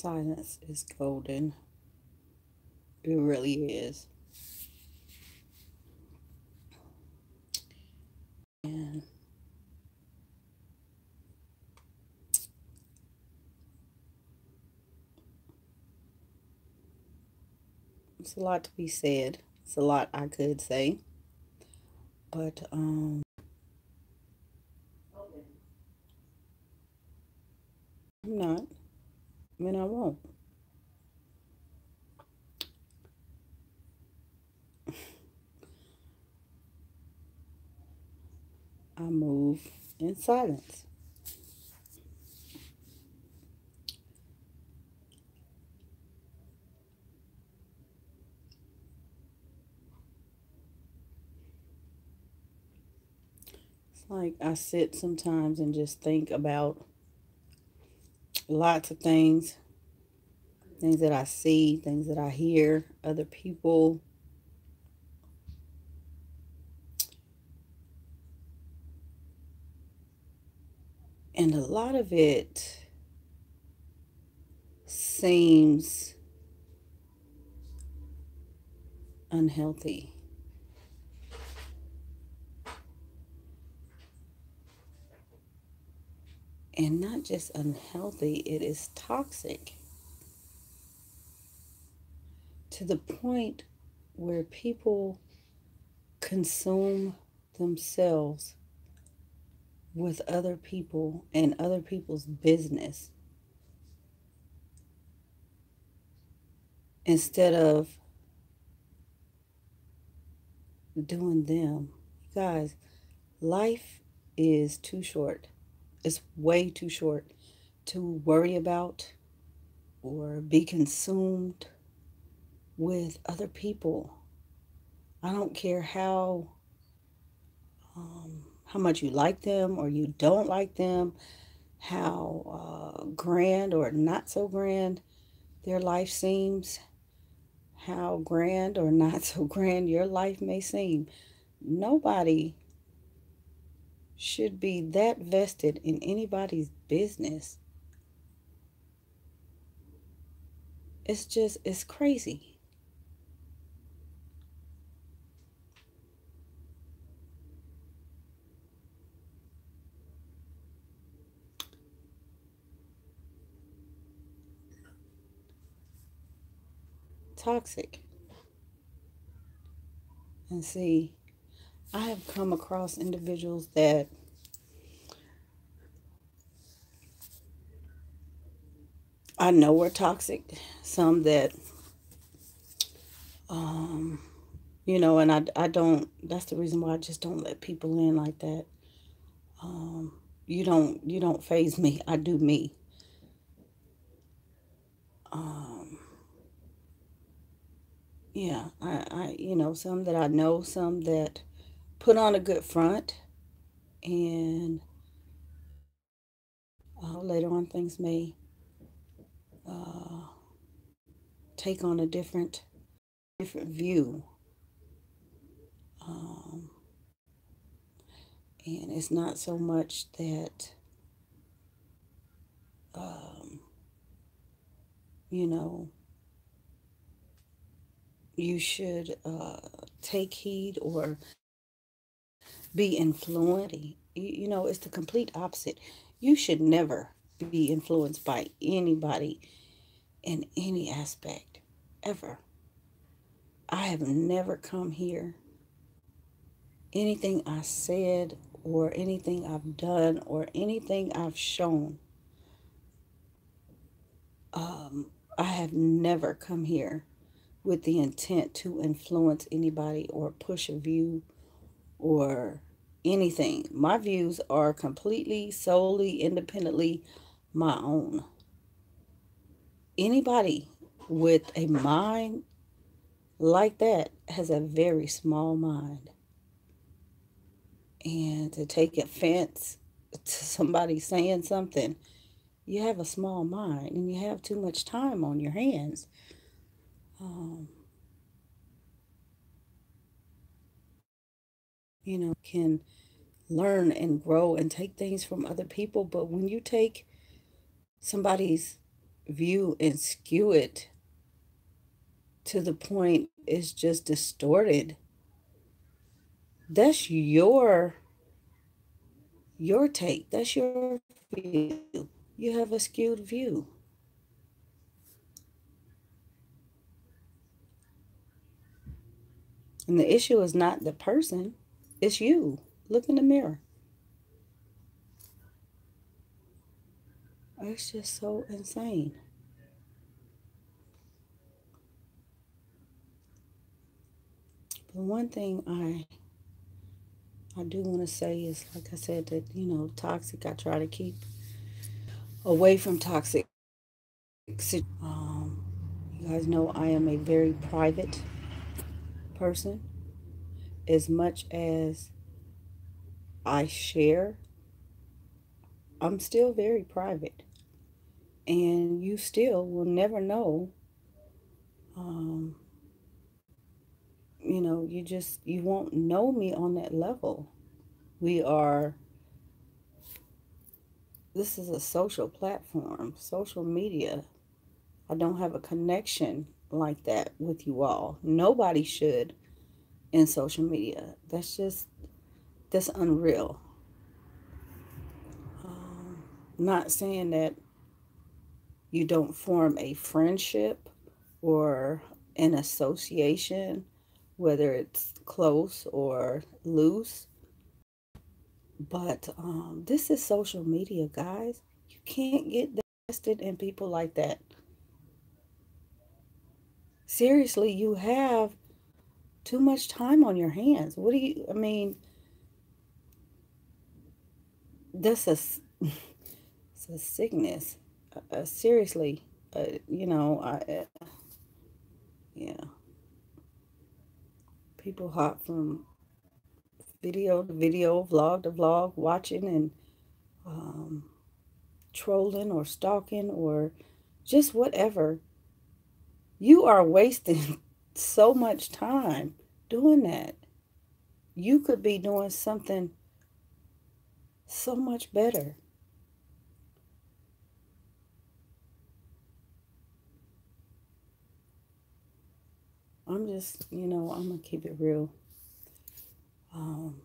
Silence is golden. It really is. And it's a lot to be said. It's a lot I could say, but I'm not. I mean, I won't. I move in silence. It's like I sit sometimes and just think about lots of things, things that I see, things that I hear, other people, and a lot of it seems unhealthy. And not just unhealthy, it is toxic to the point where people consume themselves with other people and other people's business instead of doing them. Guys, life is too short. It's way too short to worry about or be consumed with other people. I don't care how much you like them or you don't like them, how grand or not so grand their life seems, how grand or not so grand your life may seem. Nobody should be that vested in anybody's business. It's crazy. Toxic. And see, I have come across individuals that I know are toxic, some that, um, and I don't, that's the reason why I just don't let people in like that. Um, you don't phase me. I do me. Um, yeah, some that I know, some that put on a good front, and later on things may uh, take on a different view. Um, and it's not so much that, um, you know, you should take heed or be influenced. It's the complete opposite. You should never be influenced by anybody in any aspect, ever. I have never come here, anything I said or anything I've done or anything I've shown, I have never come here with the intent to influence anybody or push a view or anything. My views are completely, solely, independently my own. Anybody with a mind like that has a very small mind. And to take offense to somebody saying something, you have a small mind and you have too much time on your hands. Um, can learn and grow and take things from other people. But when you take somebody's view and skew it to the point it's just distorted. That's your take. That's your view. You have a skewed view. And the issue is not the person, it's you. Look in the mirror. It's just so insane. But one thing I do want to say is, like I said, that toxic. I try to keep away from toxic. Um, you guys know I am a very private person. As much as I share, I'm still very private, and you still will never know. Um, you won't know me on that level. We are. This is a social platform, social media. I don't have a connection like that with you all. Nobody should in social media. That's unreal. Not saying that you don't form a friendship or an association, whether it's close or loose. But this is social media, guys. You can't get invested in people like that. Seriously, you have too much time on your hands. I mean, that's it's a sickness. Seriously, yeah, people hop from video to video, vlog to vlog, watching and um, trolling or stalking or just whatever. You are wasting so much time doing that. You could be doing something so much better. I'm going to keep it real. Um,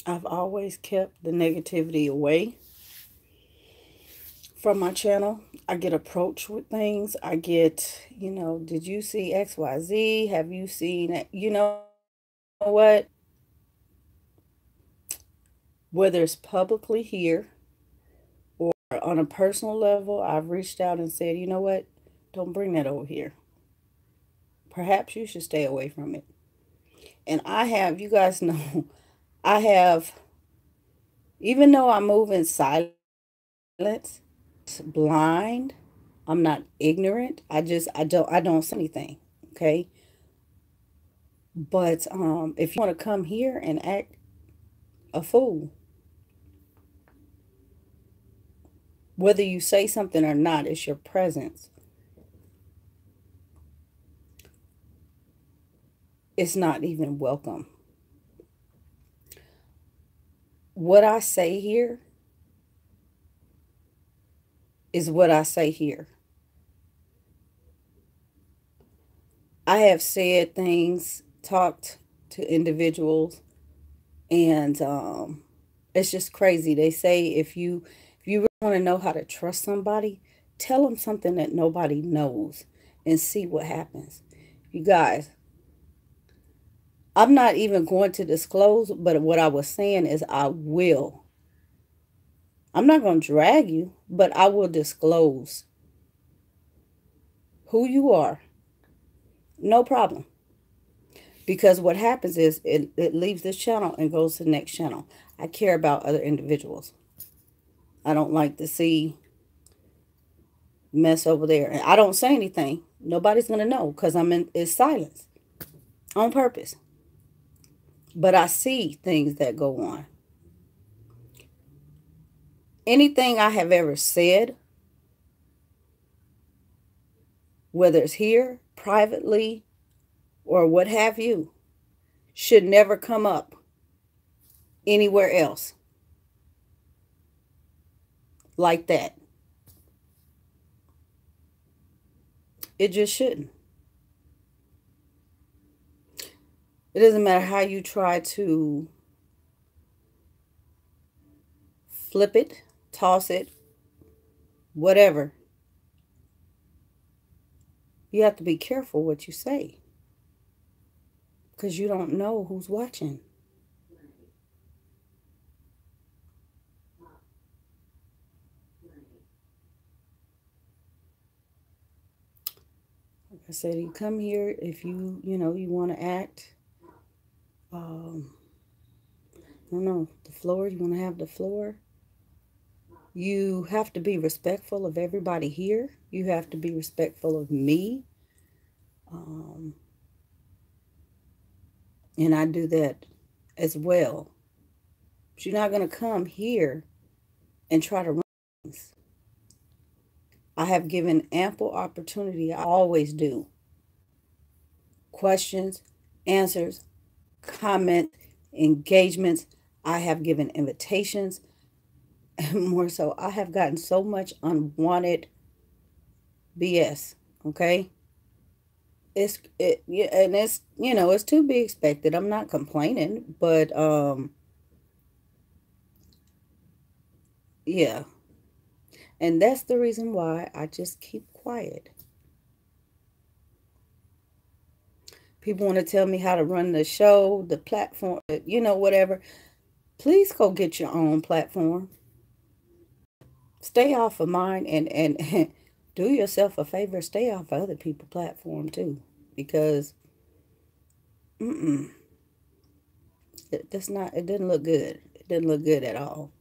I've always kept the negativity away from my channel. I get approached with things. I get, did you see XYZ? Have you seen it? You know what? Whether it's publicly here or on a personal level, I've reached out and said, you know what? Don't bring that over here. Perhaps you should stay away from it. And you guys know, I have, even though I move in silence, blind, I'm not ignorant. I don't say anything. Okay. But if you want to come here and act a fool, whether you say something or not, it's your presence. It's not even welcome. What I say here is what I say here. I have said things, talked to individuals, and it's just crazy. They say if you really want to know how to trust somebody, tell them something that nobody knows and see what happens. You guys, I'm not even going to disclose, but what I was saying is I will. I'm not going to drag you, but I will disclose who you are. No problem. Because what happens is it leaves this channel and goes to the next channel. I care about other individuals. I don't like to see mess over there. And I don't say anything. Nobody's going to know because it's silence on purpose. But I see things that go on. Anything I have ever said, whether it's here, privately, or what have you, should never come up anywhere else like that. It just shouldn't. It doesn't matter how you try to flip it, toss it, whatever. You have to be careful what you say because you don't know who's watching. Like I said, you come here if you want to act. Um, I don't know, the floor, you want to have the floor. You have to be respectful of everybody here. You have to be respectful of me. Um, and I do that as well. But you're not going to come here and try to run things. I have given ample opportunity. I always do. Questions, answers, comments, engagements. I have given invitations. And more so, I have gotten so much unwanted BS. Okay? Yeah, and it's to be expected. I'm not complaining, but yeah. And that's the reason why I just keep quiet. People want to tell me how to run the show, the platform, whatever. Please go get your own platform. Stay off of mine and do yourself a favor. Stay off of other people's platform too, because mm-mm, it didn't look good. It didn't look good at all.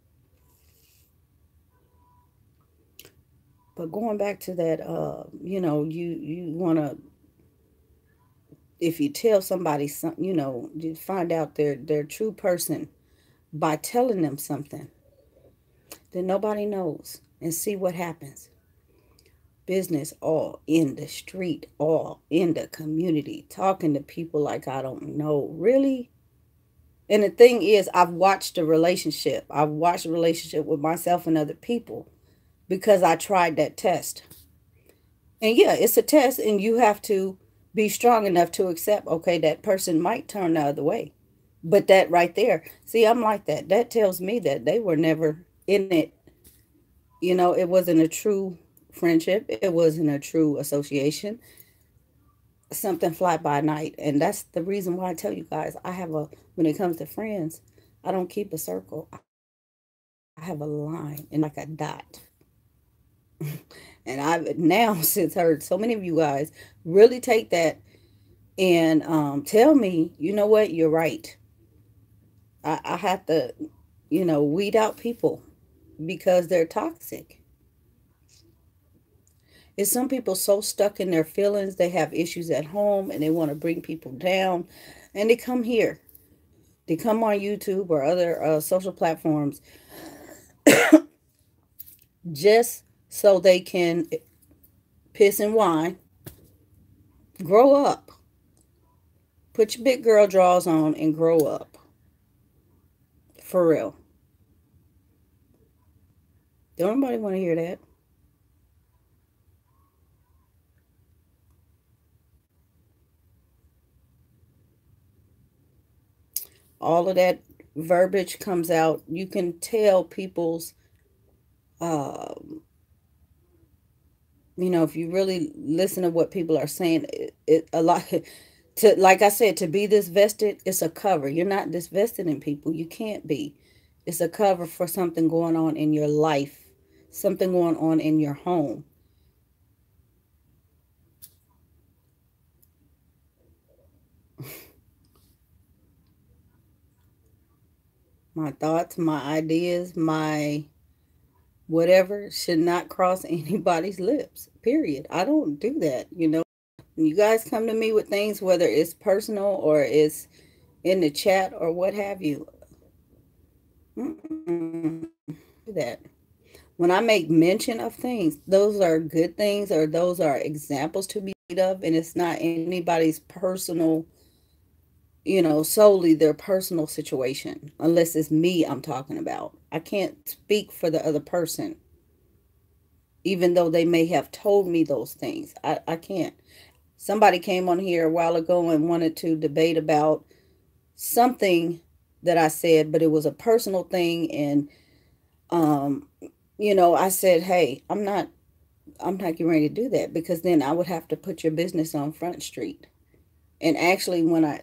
But going back to that, you want to, if you tell somebody something, you find out their true person by telling them something, then nobody knows, and see what happens. Business all in the street, all in the community, talking to people like I don't know, really. And the thing is, I've watched a relationship. I've watched a relationship with myself and other people because I tried that test. And yeah, it's a test, and you have to be strong enough to accept, okay, that person might turn the other way. But that right there, see, I'm like that. That tells me that they were never in it. It wasn't a true friendship, it wasn't a true association. Something fly by night. And that's the reason why I tell you guys, when it comes to friends, I don't keep a circle. I have a line and like a dot. And I've now since heard so many of you guys really take that and tell me, you know what, you're right. I have to, weed out people because they're toxic. Is some people so stuck in their feelings, they have issues at home and they want to bring people down, and they come here. They come on YouTube or other social platforms just so they can piss and whine. Grow up. Put your big girl drawers on and grow up. For real. Don't nobody want to hear that. All of that verbiage comes out. You can tell people's, uh, if you really listen to what people are saying, a lot. To, like I said, to be this vested, it's a cover. You're not this vested in people. You can't be. It's a cover for something going on in your life, something going on in your home. My thoughts, my ideas, my whatever should not cross anybody's lips. Period. I don't do that. You guys come to me with things, whether it's personal or it's in the chat or what have you. Mm-mm. That when I make mention of things, those are good things or those are examples to be of, and it's not anybody's personal, solely their personal situation, unless it's me I'm talking about. I can't speak for the other person. even though they may have told me those things. I can't. Somebody came on here a while ago and wanted to debate about something that I said, but it was a personal thing. And, um, I said, hey, I'm not getting ready to do that, because then I would have to put your business on Front Street. And actually, when I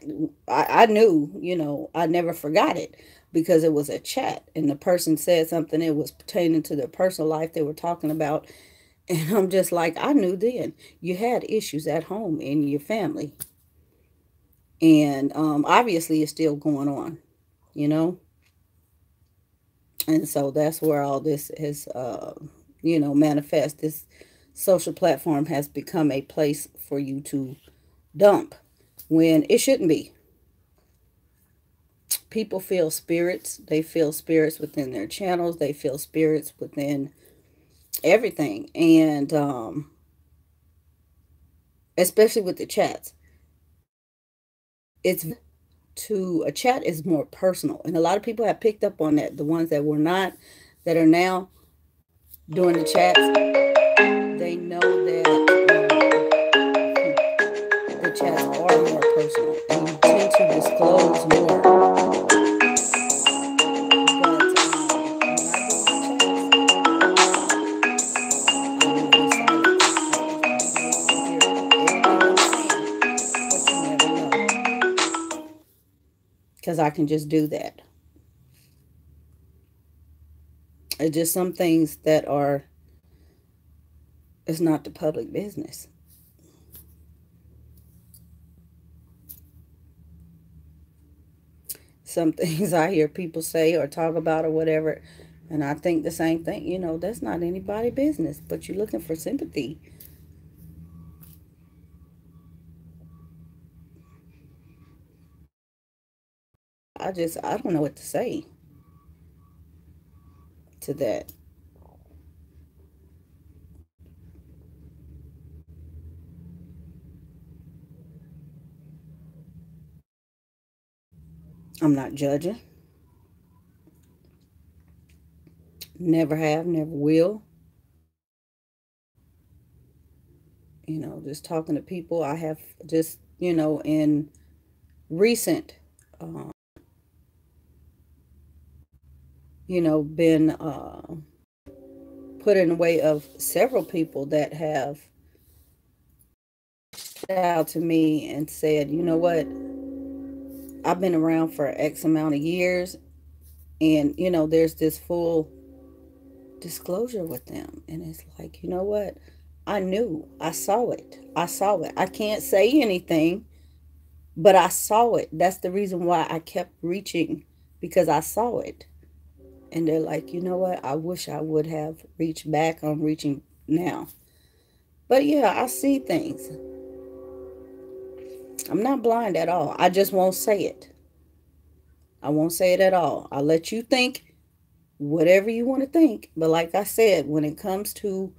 knew, I never forgot it, because it was a chat and the person said something, it was pertaining to their personal life they were talking about. And I'm just like, I knew then you had issues at home in your family. And obviously it's still going on, you know? And so that's where all this is, manifest. This social platform has become a place for you to dump when it shouldn't be. People feel spirits. They feel spirits within their channels. They feel spirits within everything. And especially with the chats, it's to a chat is more personal. And a lot of people have picked up on that. The ones that were not, that are now doing the chats, they know that the chats are more personal and you tend to disclose more. But when I go in the chats, because I can just do that. It's just some things that are, it's not the public business. Some things I hear people say or talk about or whatever, and I think the same thing. That's not anybody's business, but you're looking for sympathy. I don't know what to say to that. I'm not judging. Never have, never will. Just talking to people. I have just, in recent, uh, been put in the way of several people that have out to me and said, you know what, I've been around for X amount of years, and there's this full disclosure with them, and it's like, you know what, I knew, I saw it, I can't say anything, but I saw it. That's the reason why I kept reaching, because I saw it. And they're like, you know what, I wish I would have reached back. I'm reaching now. But yeah, I see things. I'm not blind at all. I just won't say it. I won't say it at all. I'll let you think whatever you want to think. But like I said, when it comes to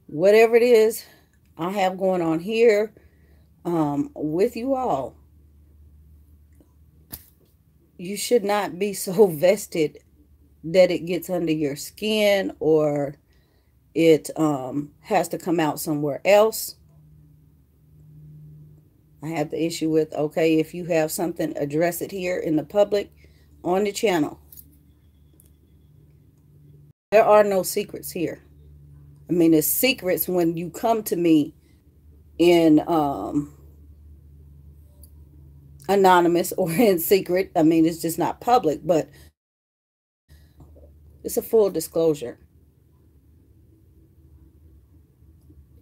whatever it is I have going on here, with you all, you should not be so vested that it gets under your skin, or it has to come out somewhere else. I have the issue with, okay, if you have something, address it here in the public on the channel. There are no secrets here. I mean, it's secrets when you come to me in anonymous or in secret. I mean, it's just not public, but it's a full disclosure.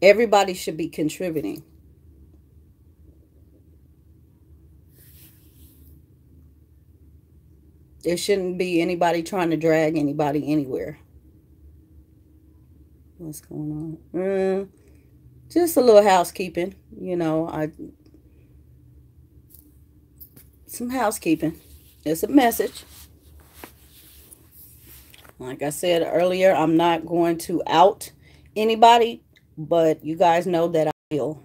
Everybody should be contributing. There shouldn't be anybody trying to drag anybody anywhere. What's going on? Just a little housekeeping. Some housekeeping. It's a message. Like I said earlier, I'm not going to out anybody, but you guys know that I will.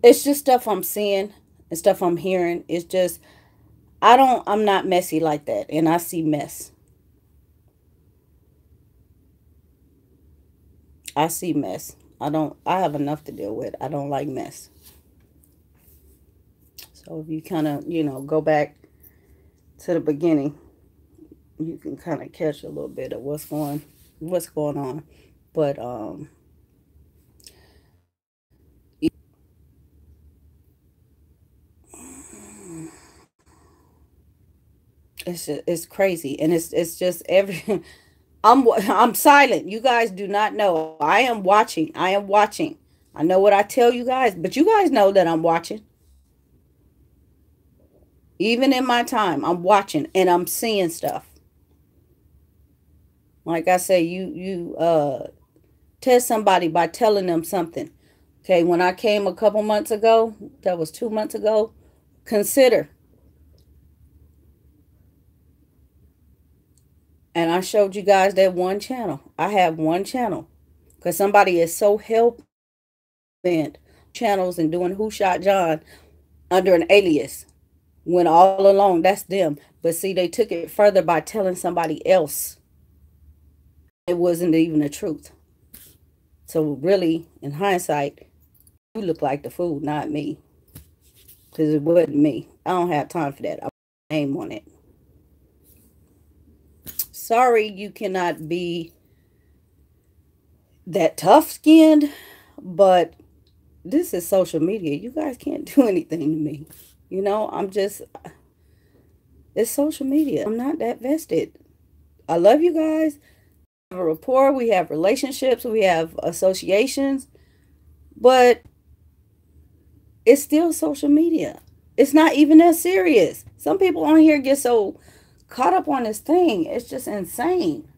It's just stuff I'm seeing and stuff I'm hearing. It's just, I'm not messy like that, and I see mess. I see mess. I have enough to deal with. I don't like mess. So if you kind of, go back to the beginning, you can kind of catch a little bit of what's going on. But it's crazy, and it's just every I'm silent. You guys do not know. I am watching. I am watching. I know what I tell you guys, but you guys know that I'm watching. Even in my time, I'm watching and I'm seeing stuff. Like I say, you test somebody by telling them something. Okay, when I came a couple months ago, that was 2 months ago, consider. And I showed you guys that one channel. I have one channel because somebody is so hell bent channels and doing Who Shot John under an alias when all along that's them. But see, they took it further by telling somebody else it wasn't even the truth. So really, in hindsight, you look like the fool, not me, because it wasn't me. I don't have time for that. I put my name on it. Sorry, you cannot be that tough skinned, but this is social media. You guys can't do anything to me. I'm just, it's social media. I'm not that vested. I love you guys. We have a rapport, we have relationships, we have associations, but it's still social media. It's not even that serious. Some people on here get so caught up on this thing. It's just insane.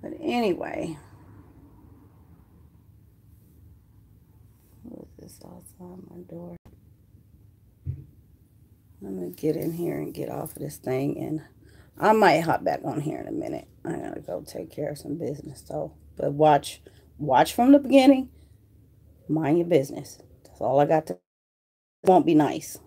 But anyway, what is this outside my door? I'm going to get in here and get off of this thing, and I might hop back on here in a minute. I got to go take care of some business, though. But watch from the beginning. Mind your business. That's all I got to. It won't be nice.